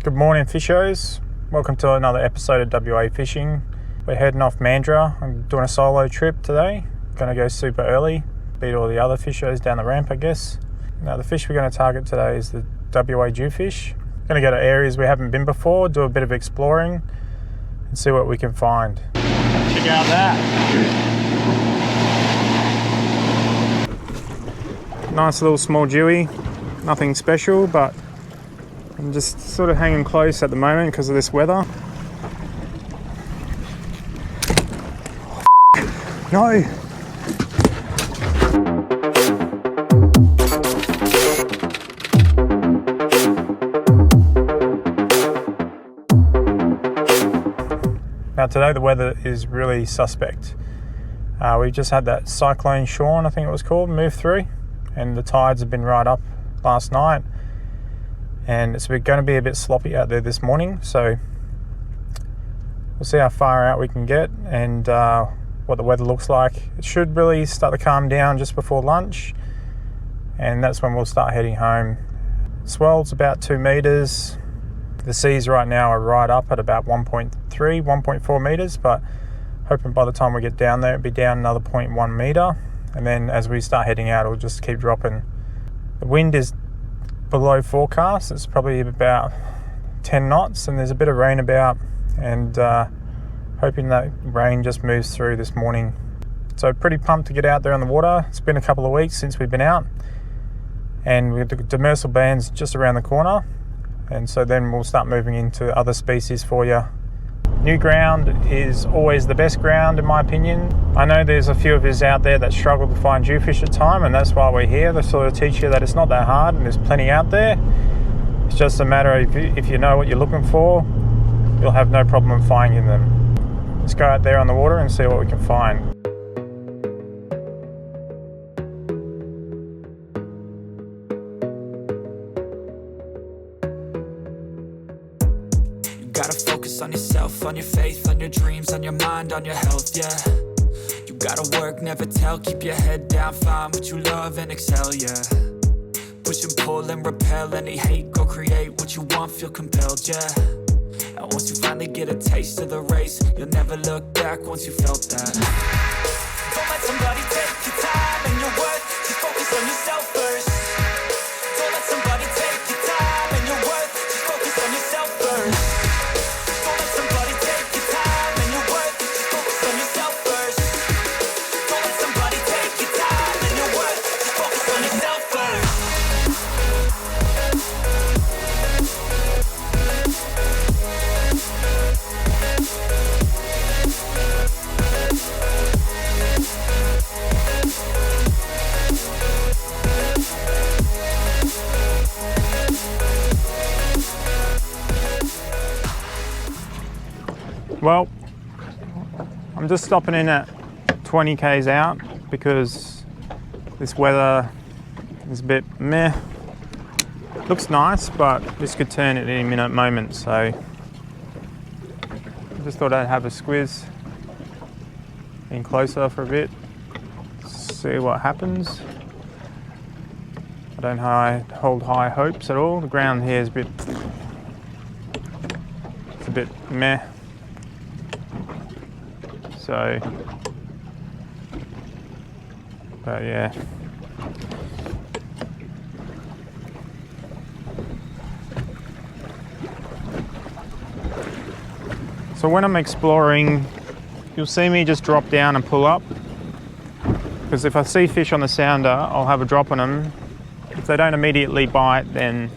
Good morning, fishers. Welcome to another episode of WA Fishing. We're heading off Mandurah. I'm doing a solo trip today. Going to go super early, beat all the other fishers down the ramp, I guess. Now the fish we're going to target today is the WA Dhufish. Going to go to areas we haven't been before, do a bit of exploring and see what we can find. Check out that. Nice little small dewy, nothing special, but I'm just sort of hanging close at the moment because of this weather. No! Now today the weather is really suspect. We just had that cyclone Sean, I think it was called, move through, and the tides have been right up last night. And it's going to be a bit sloppy out there this morning, so we'll see how far out we can get and what the weather looks like. It should really start to calm down just before lunch, and that's when we'll start heading home. Swell's about 2 meters. The seas right now are right up at about 1.3, 1.4 meters, but hoping by the time we get down there, it'll be down another 0.1 meter. And then as we start heading out, it'll just keep dropping. The wind is below forecast. It's probably about 10 knots, and there's a bit of rain about, and hoping that rain just moves through this morning. So pretty pumped to get out there on the water. It's been a couple of weeks since we've been out, and with the Demersal band's just around the corner, and so then we'll start moving into other species for you. New ground is always the best ground in my opinion. I know there's a few of us out there that struggle to find Dhufish at time, and that's why we're here, to sort of teach you that it's not that hard and there's plenty out there. It's just a matter of if you know what you're looking for, you'll have no problem finding them. Let's go out there on the water and see what we can find. Gotta focus on yourself, on your faith, on your dreams, on your mind, on your health, yeah. You gotta work, never tell, keep your head down, find what you love and excel, yeah. Push and pull and repel any hate, go create what you want, feel compelled, yeah. And once you finally get a taste of the race, you'll never look back once you felt that. Don't let somebody take your time and your worth, just focus on yourself first. Don't let somebody take your time and your worth, just focus on yourself first. Well, I'm just stopping in at 20 k's out because this weather is a bit meh. Looks nice, but this could turn at any moment, so I just thought I'd have a squiz in closer for a bit, see what happens. I don't hold high hopes at all. The ground here is a bit meh. So, but yeah. So when I'm exploring, you'll see me just drop down and pull up, because if I see fish on the sounder, I'll have a drop on them. If they don't immediately bite, then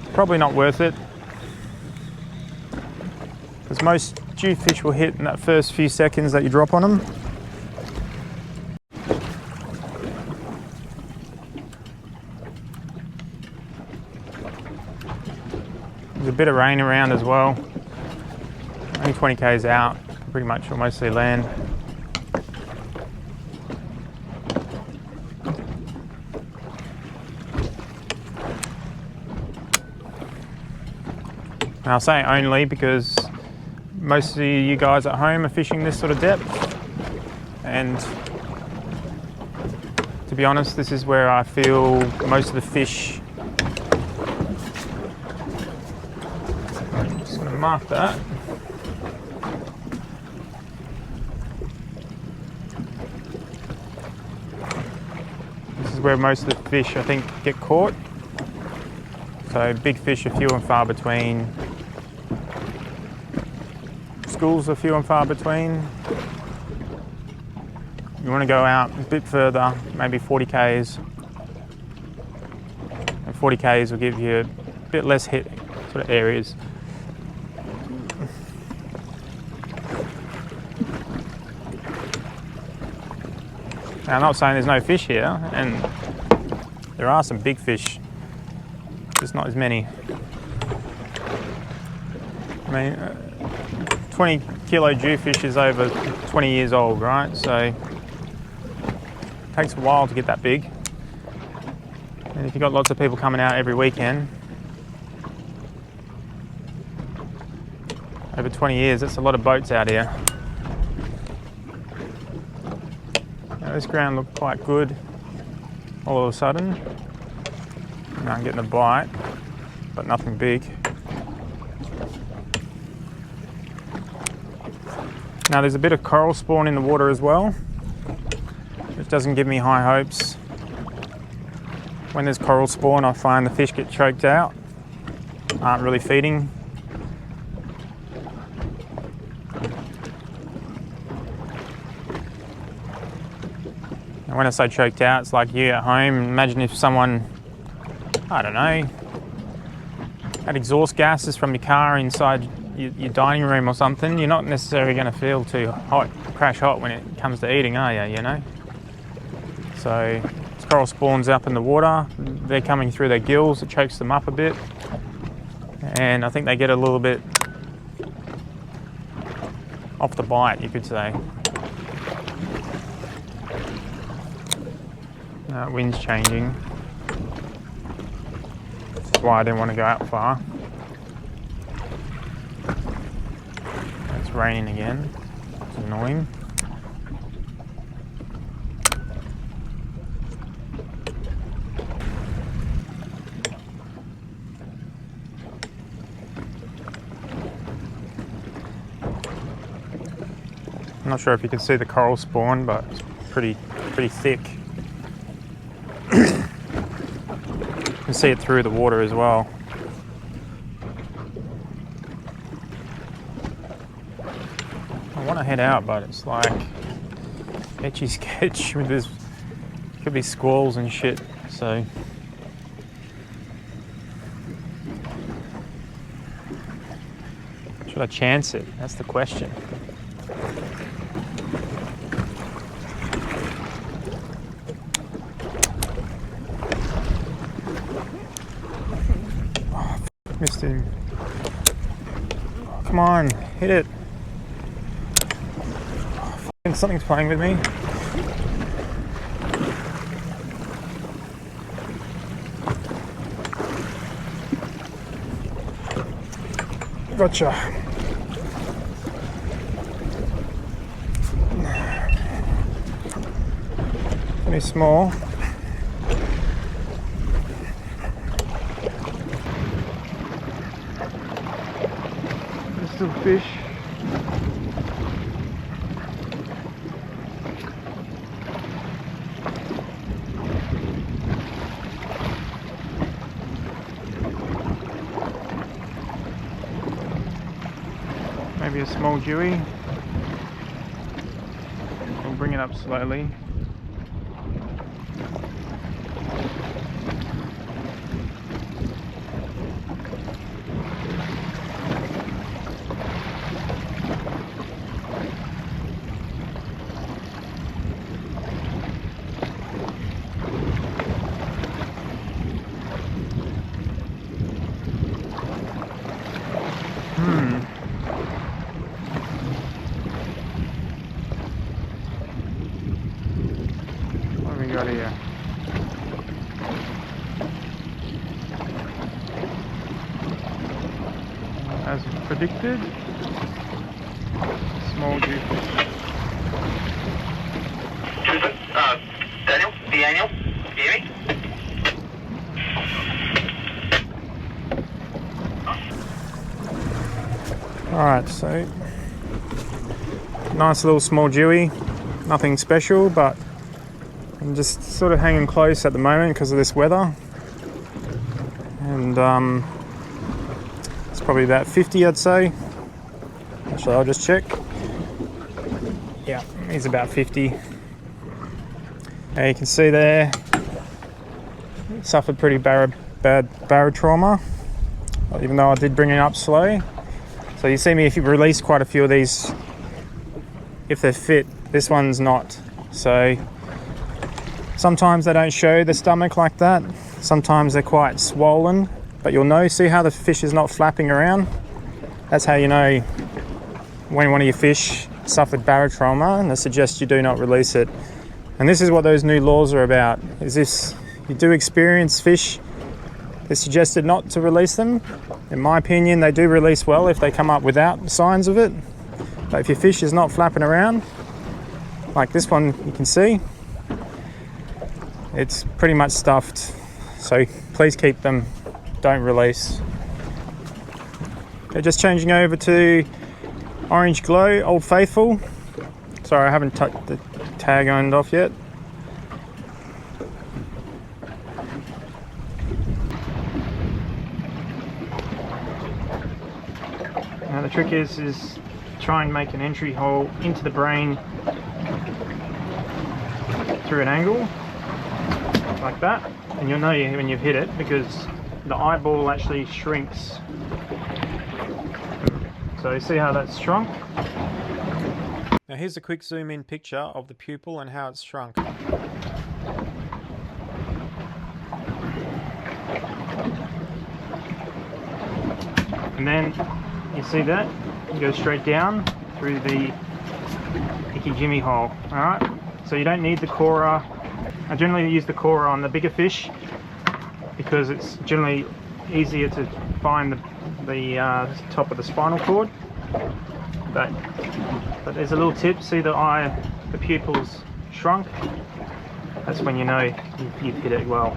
it's probably not worth it, because most Dhufish will hit in that first few seconds that you drop on them. There's a bit of rain around as well. Only 20 k's out, pretty much almost see land. And I'll say only because most of you guys at home are fishing this sort of depth, and to be honest, this is where I feel most of the fish mark that. This is where most of the fish, I think, get caught. So big fish are few and far between. Schools are few and far between. You want to go out a bit further, maybe 40 k's. And 40 k's will give you a bit less hit sort of areas. Now, I'm not saying there's no fish here, and there are some big fish, just not as many. I mean, 20 kilo Dhufish is over 20 years old, right? So it takes a while to get that big. And if you've got lots of people coming out every weekend, over 20 years, that's a lot of boats out here. Now, this ground looked quite good all of a sudden. Now I'm getting a bite, but nothing big. Now there's a bit of coral spawn in the water as well, which doesn't give me high hopes. When there's coral spawn, I find the fish get choked out, aren't really feeding. And when I say choked out, it's like you at home. Imagine if someone, I don't know, had exhaust gases from your car inside your dining room or something. You're not necessarily going to feel too hot, crash hot when it comes to eating, are you, you know? So coral spawns up in the water, they're coming through their gills, it chokes them up a bit, and I think they get a little bit off the bite, you could say. Wind's changing. That's why I didn't want to go out far. It's raining again. It's annoying. I'm not sure if you can see the coral spawn, but it's pretty thick. You can see it through the water as well. I want to head out, but it's like etchy sketch with this. Could be squalls and shit. So should I chance it? That's the question. Missed him. Oh, come on, hit it. Oh, something's playing with me. Gotcha. Pretty small. Fish. Maybe a small dewy. We'll bring it up slowly. What have we got here? As predicted, small Dhufish. Daniel, hear me? Alright, so nice little small dewy, nothing special, but I'm just sort of hanging close at the moment because of this weather. And it's probably about 50, I'd say. Actually, I'll just check. Yeah, he's about 50. Now you can see there, suffered pretty bad barotrauma, even though I did bring it up slow. So you see me, if you release quite a few of these, if they're fit, this one's not. So sometimes they don't show the stomach like that. Sometimes they're quite swollen, but you'll know, see how the fish is not flapping around? That's how you know when one of your fish suffered barotrauma, and I suggest you do not release it. And this is what those new laws are about, is this, you do experience fish, it's suggested not to release them. In my opinion, they do release well if they come up without signs of it. But if your fish is not flapping around, like this one you can see, it's pretty much stuffed. So please keep them, don't release. They're just changing over to Orange Glow, Old Faithful. Sorry, I haven't touched the tag end off yet. Now the trick is try and make an entry hole into the brain through an angle, like that. And you'll know when you've hit it because the eyeball actually shrinks. So you see how that's shrunk? Now here's a quick zoom in picture of the pupil and how it's shrunk. And then you see that? You go straight down through the Ikijime hole. Alright? So you don't need the corer. I generally use the corer on the bigger fish because it's generally easier to find the top of the spinal cord. But there's a little tip, see the pupils shrunk? That's when you know you've hit it well.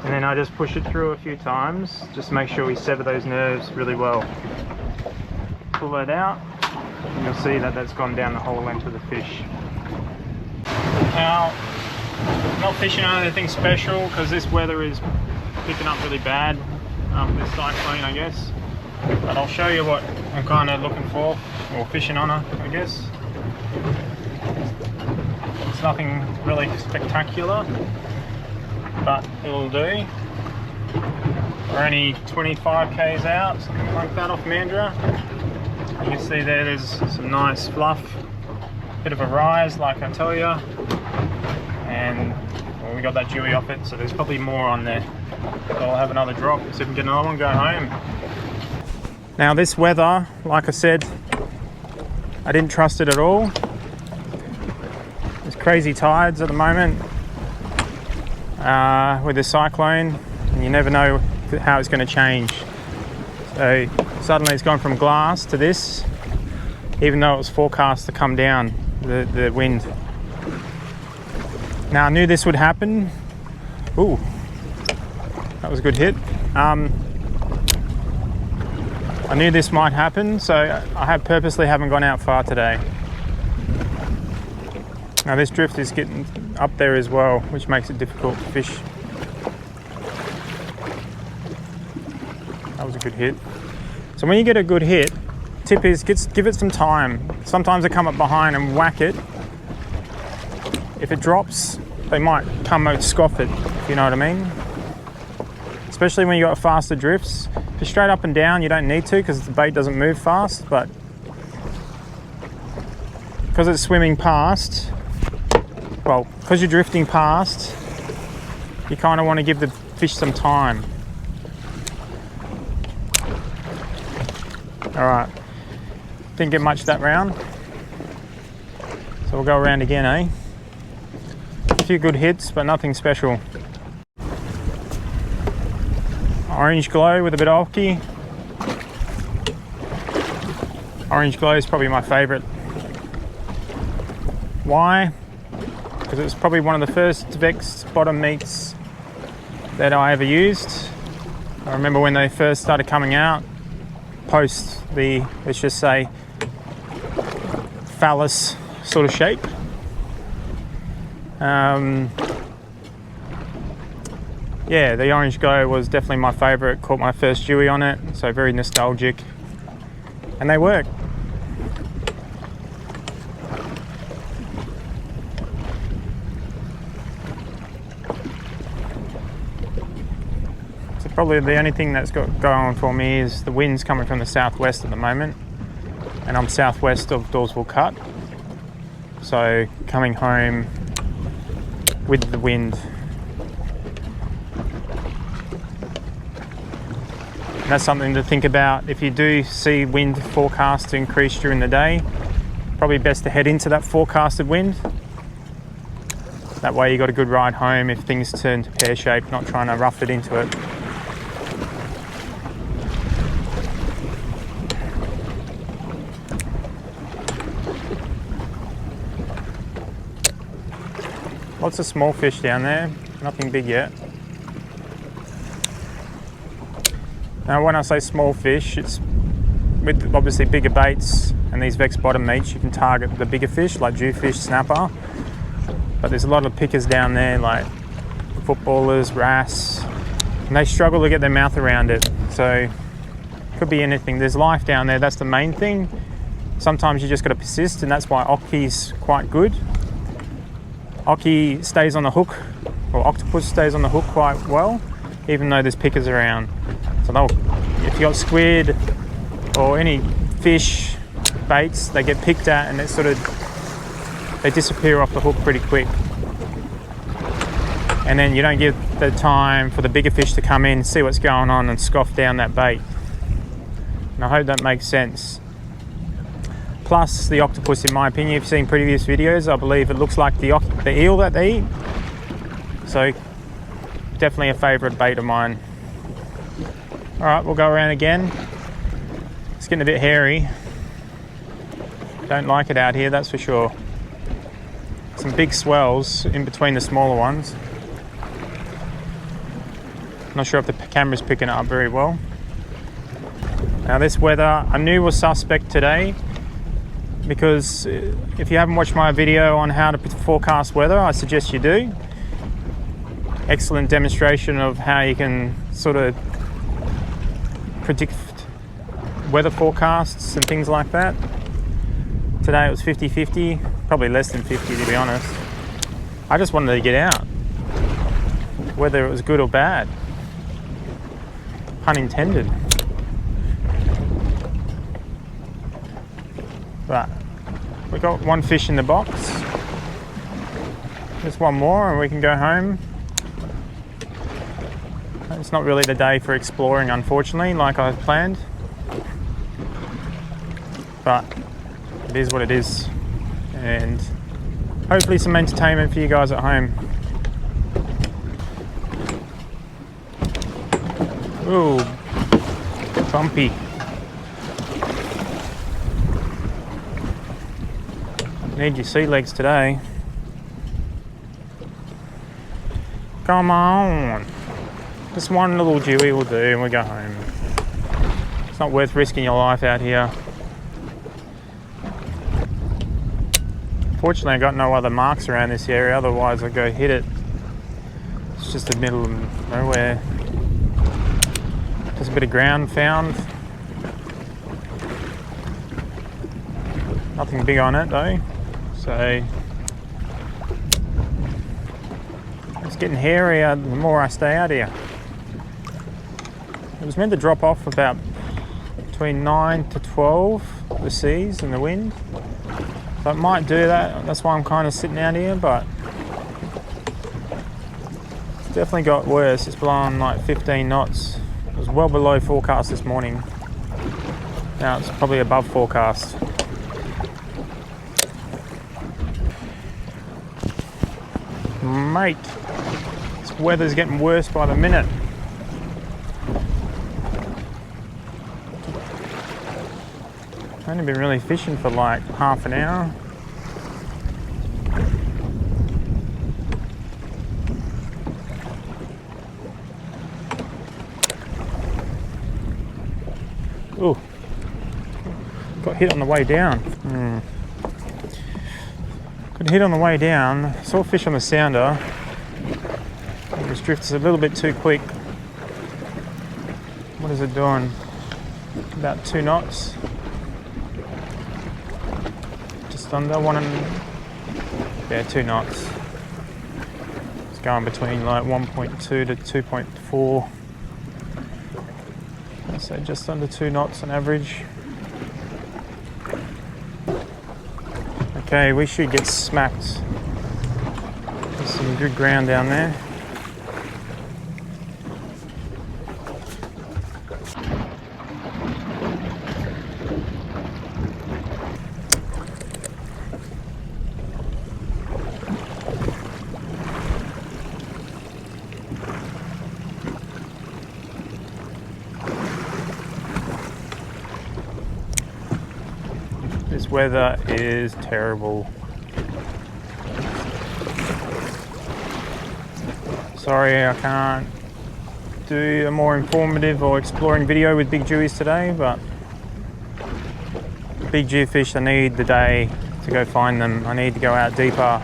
And then I just push it through a few times, just to make sure we sever those nerves really well. Pull that out, and you'll see that that's gone down the whole length of the fish. Now, I'm not fishing on anything special because this weather is picking up really bad, this cyclone I guess. But I'll show you what I'm kind of looking for, or fishing on, I guess. It's nothing really spectacular, but it'll do. We're only 25 k's out, something like that, off Mandurah. You can see there's some nice fluff, bit of a rise like I tell you, and well, we got that dewy off it, so there's probably more on there. So I'll have another drop, see if we can get another one, go home. Now this weather, like I said, I didn't trust it at all. There's crazy tides at the moment with the cyclone, and you never know how it's going to change. So suddenly it's gone from glass to this, even though it was forecast to come down, the wind. Now I knew this would happen. Ooh, that was a good hit. I knew this might happen, so I purposely haven't gone out far today. Now this drift is getting up there as well, which makes it difficult to fish. That was a good hit. So when you get a good hit, tip is give it some time. Sometimes they come up behind and whack it. If it drops, they might come and scoff it, if you know what I mean. Especially when you got faster drifts. If you're straight up and down, you don't need to because the bait doesn't move fast, but because it's swimming past, well, because you're drifting past, you kind of want to give the fish some time. Alright, didn't get much that round, so we'll go around again, eh? A few good hits, but nothing special. Orange Glow with a bit of alky. Orange Glow is probably my favourite. Why? Because it was probably one of the first vexed bottom meats that I ever used. I remember when they first started coming out. post the, let's just say, phallus sort of shape. Yeah, the orange glow was definitely my favourite. Caught my first Dewey on it, so very nostalgic, and they work. So probably the only thing that's got going on for me is the wind's coming from the southwest at the moment, and I'm southwest of Dawesville Cut, so coming home with the wind. And that's something to think about. If you do see wind forecast to increase during the day, probably best to head into that forecasted wind. That way you got a good ride home if things turn to pear-shaped, not trying to rough it into it. Lots of small fish down there, nothing big yet. Now when I say small fish, it's with obviously bigger baits and these vexed bottom meats, you can target the bigger fish like jewfish, snapper. But there's a lot of pickers down there like footballers, wrasse, and they struggle to get their mouth around it. So could be anything. There's life down there, that's the main thing. Sometimes you just got to persist, and that's why Oki's quite good. Oki stays on the hook, or octopus stays on the hook quite well, even though there's pickers around. So if you got squid or any fish baits, they get picked at and they disappear off the hook pretty quick. And then you don't give the time for the bigger fish to come in, see what's going on, and scoff down that bait. And I hope that makes sense. Plus the octopus, in my opinion, if you've seen previous videos, I believe it looks like the eel that they eat. So definitely a favourite bait of mine. All right, we'll go around again. It's getting a bit hairy. Don't like it out here, that's for sure. Some big swells in between the smaller ones. Not sure if the camera's picking it up very well. Now this weather, I knew was suspect today, because if you haven't watched my video on how to forecast weather, I suggest you do. Excellent demonstration of how you can sort of predict weather forecasts and things like that. Today it was 50-50, probably less than 50 to be honest. I just wanted to get out, whether it was good or bad. Pun intended. But we got one fish in the box. Just one more and we can go home. It's not really the day for exploring, unfortunately, like I planned. But it is what it is. And hopefully some entertainment for you guys at home. Ooh, bumpy. Need your sea legs today. Come on. Just one little Dewey will do and we go home. It's not worth risking your life out here. Fortunately, I got no other marks around this area, otherwise I'd go hit it. It's just the middle of nowhere. Just a bit of ground found. Nothing big on it though. So it's getting hairier the more I stay out here. It was meant to drop off about between 9 to 12, the seas and the wind. So it might do that. That's why I'm kind of sitting out here, but it's definitely got worse. It's blowing like 15 knots. It was well below forecast this morning. Now it's probably above forecast. Mate, this weather's getting worse by the minute. I've only been really fishing for like half an hour. Ooh, got hit on the way down. Got hit on the way down. Saw fish on the sounder. This drift is a little bit too quick. What is it doing? About 2 knots. Just under 2 knots. It's going between like 1.2 to 2.4. So just under 2 knots on average. Okay, we should get smacked. There's some good ground down there. This weather is terrible. Sorry, I can't do a more informative or exploring video with big jewies today, but big jewfish, I need the day to go find them. I need to go out deeper.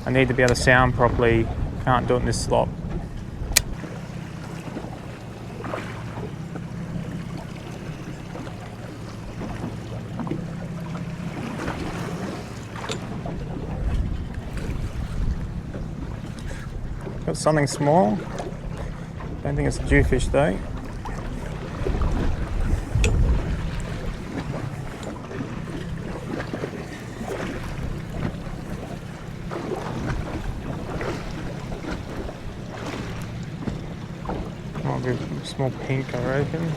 I need to be able to sound properly. Can't do it in this slop. Got something small. Don't think it's a jewfish though. Might be a small pink, I reckon.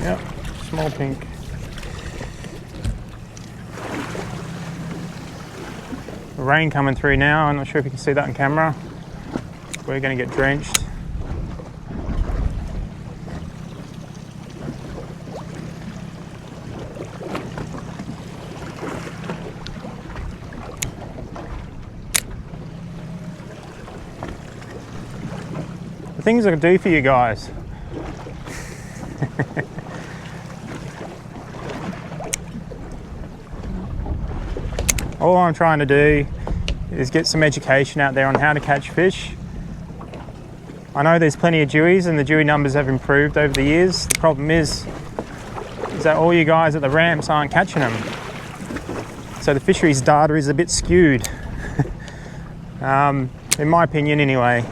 Yep, small pink. Rain coming through now. I'm not sure if you can see that on camera. We're going to get drenched. The things I can do for you guys. All I'm trying to do is get some education out there on how to catch fish. I know there's plenty of dewies and the dewey numbers have improved over the years. The problem is that all you guys at the ramps aren't catching them. So the fisheries data is a bit skewed. In my opinion anyway.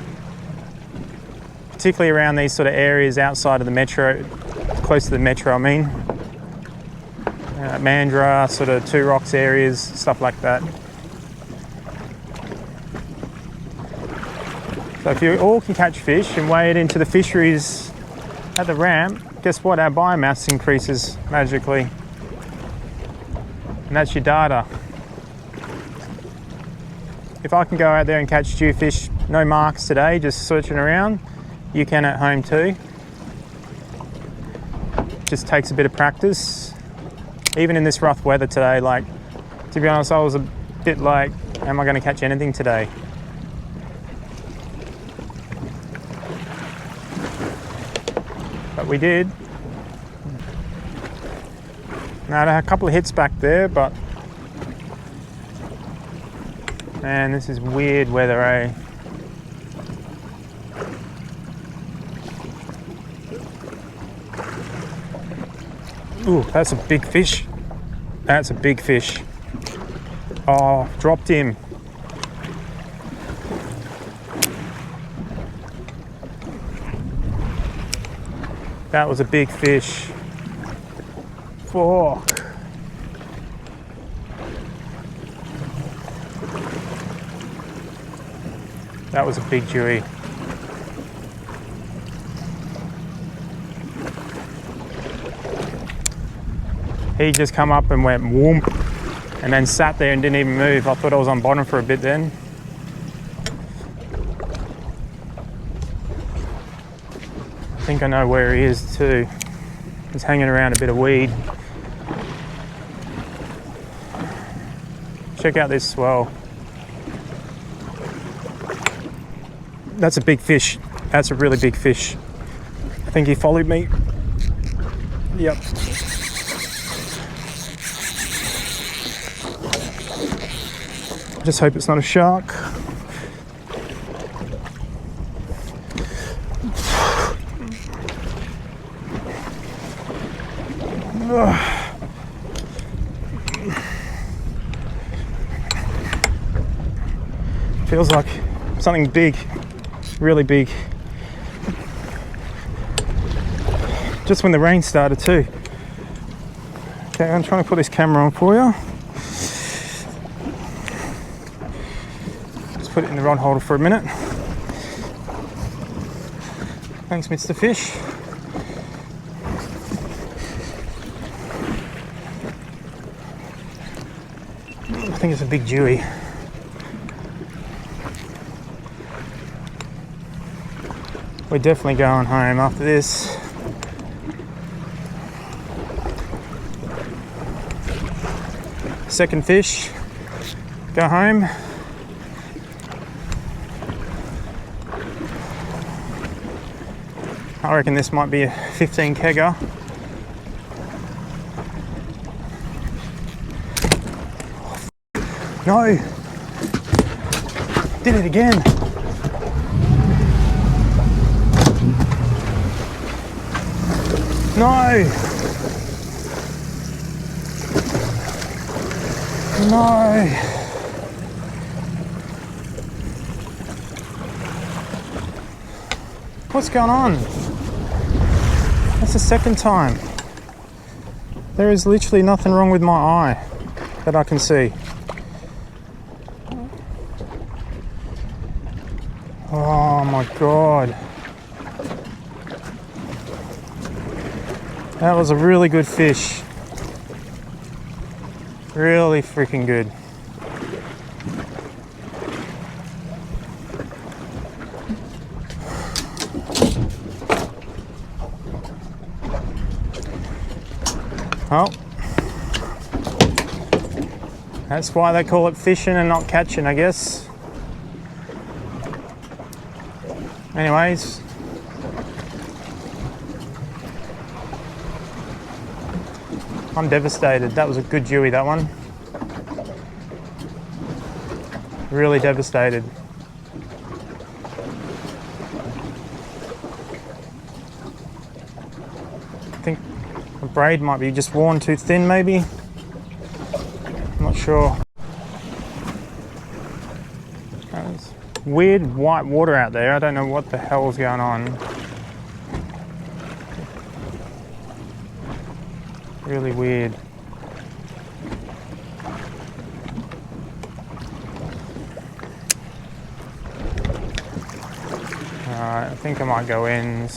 Particularly around these sort of areas outside of the metro, close to the metro I mean. Mandurah, sort of Two Rocks areas, stuff like that. So if you all can catch fish and weigh it into the fisheries at the ramp, guess what? Our biomass increases magically. And that's your data. If I can go out there and catch jewfish, no marks today, just searching around, you can at home too. Just takes a bit of practice. Even in this rough weather today, like, to be honest, I was a bit like, am I going to catch anything today? But we did. Now, I had a couple of hits back there, but man, this is weird weather, eh? Ooh, that's a big fish. That's a big fish. Oh, dropped him. That was a big fish. Fuck. That was a big dewy. He just come up and went whoomp and then sat there and didn't even move. I thought I was on bottom for a bit then. think I know where he is too. He's hanging around a bit of weed. Check out this swell. That's a big fish. That's a really big fish. I think he followed me. Yep. Just hope it's not a shark. Feels like something big, really big. Just when the rain started too. Okay, I'm trying to put this camera on for you. Just put it in the rod holder for a minute. Thanks, Mr. Fish. I think it's a big dewie. We're definitely going home after this. Second fish, go home. I reckon this might be a 15 kegger. No! Did it again! No! No! What's going on? That's the second time. There is literally nothing wrong with my eye that I can see. Oh my God. That was a really good fish. Really freaking good. Oh. That's why they call it fishing and not catching, I guess. Anyways. I'm devastated. That was a good dewie, that one. Really devastated. I think the braid might be just worn too thin, maybe. I'm not sure. There's weird white water out there. I don't know what the hell's going on. Really weird. Alright, I think I might go in.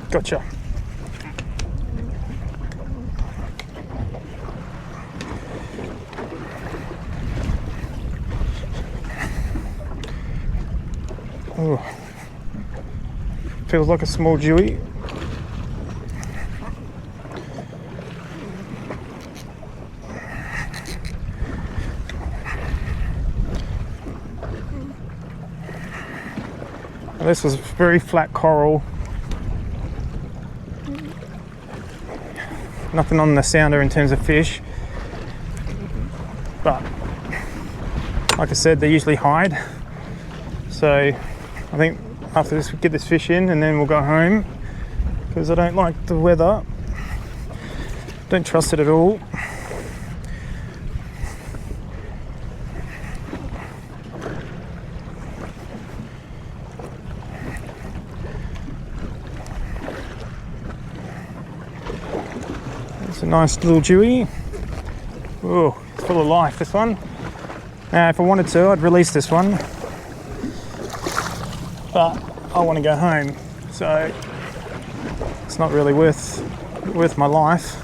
Gotcha. Ooh. Feels like a small dewie. This was very flat coral. Nothing on the sounder in terms of fish. But like I said, they usually hide. So I think after this, we'll get this fish in and then we'll go home, because I don't like the weather. Don't trust it at all. It's a nice little dewie. Oh, it's full of life, this one. Now, if I wanted to, I'd release this one. But I want to go home, so it's not really worth my life.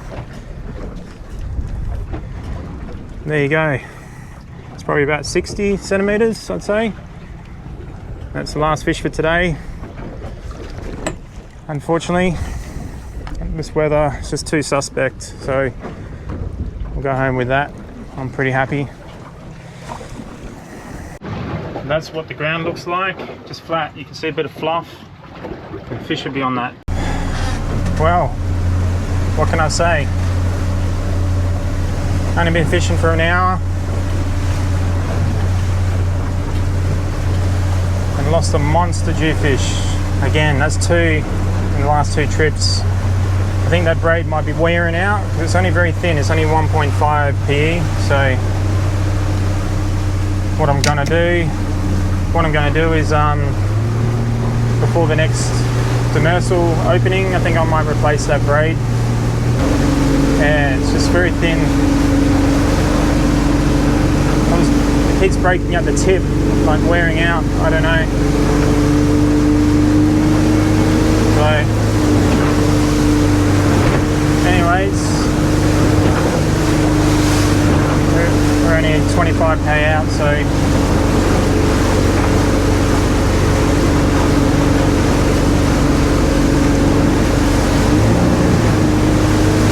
There you go. It's probably about 60 centimetres, I'd say. That's the last fish for today. Unfortunately, this weather is just too suspect, so we'll go home with that. I'm pretty happy. And that's what the ground looks like, just flat. You can see a bit of fluff. The fish should be on that. Well, what can I say? Only been fishing for an hour and lost a monster jewfish. Again, that's 2 in the last 2 trips. I think that braid might be wearing out because it's only very thin. It's only 1.5 PE. So what I'm gonna do is before the next Demersal opening, I think I might replace that braid. And it's just very thin. It keeps breaking at the tip, like wearing out. I don't know. So, anyways, we're only 25k out, so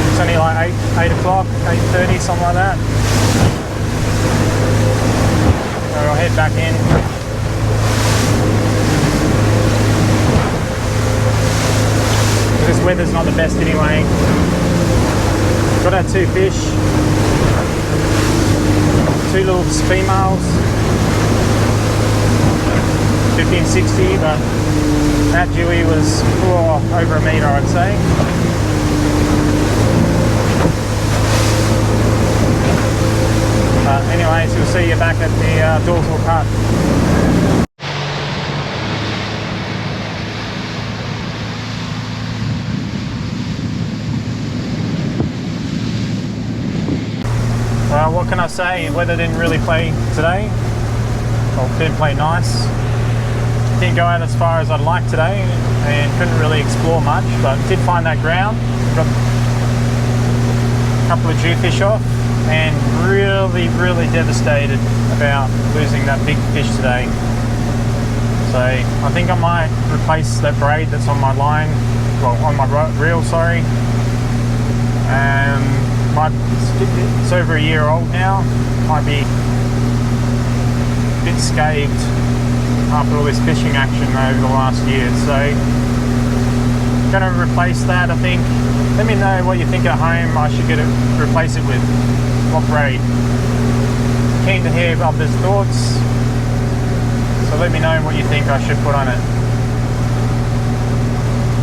it's only like 8 o'clock, 8:30, something like that. So I'll head back in. This weather's not the best anyway. Got our 2 fish, 2 little females, 1560, but that Dewey was over a metre, I'd say. Anyways, we'll see you back at the dorsal cut. Well, what can I say? Weather didn't really play today. Well, didn't play nice. Didn't go out as far as I'd like today and couldn't really explore much, but did find that ground. Got a couple of jewfish off and really devastated about losing that big fish today. So I think I might replace that braid that's on my line, well, on my reel, sorry. It's over a year old now. Might be a bit scathed after all this fishing action over the last year. So I'm going to replace that, I think. Let me know what you think at home I should replace it with. What braid? Keen to hear others' thoughts. So let me know what you think I should put on it.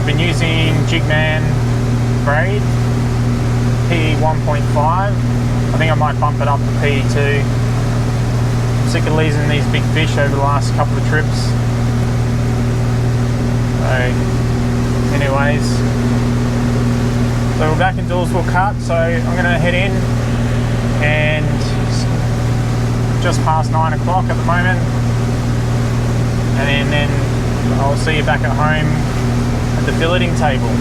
Been using Jigman braid, PE 1.5. I think I might bump it up to PE 2. I'm sick of losing these big fish over the last couple of trips. So, anyways, so we're back in Dorsal Cut. So I'm going to head in, and just past 9 o'clock at the moment, and then I'll see you back at home at the filleting table.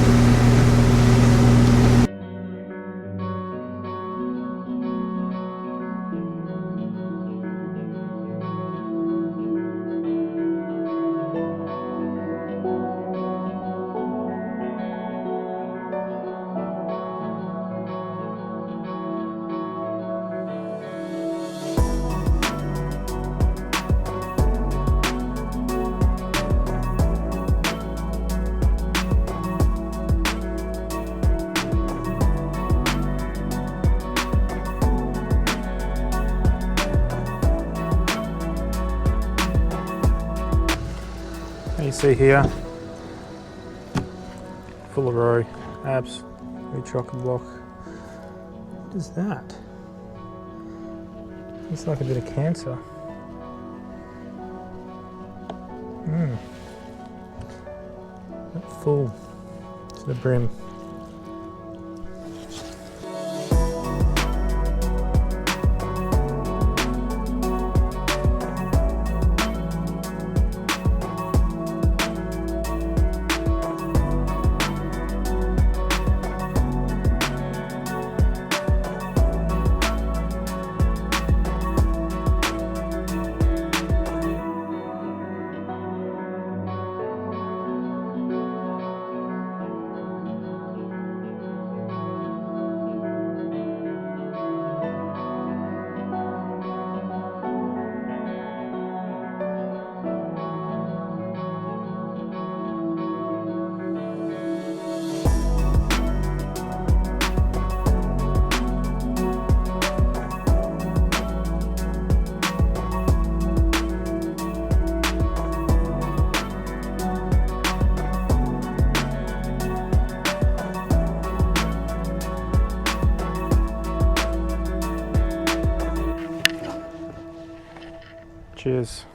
You see here, full of roe, abs, big chock-a-block. What is that? Looks like a bit of cancer. Full to the brim. Cheers.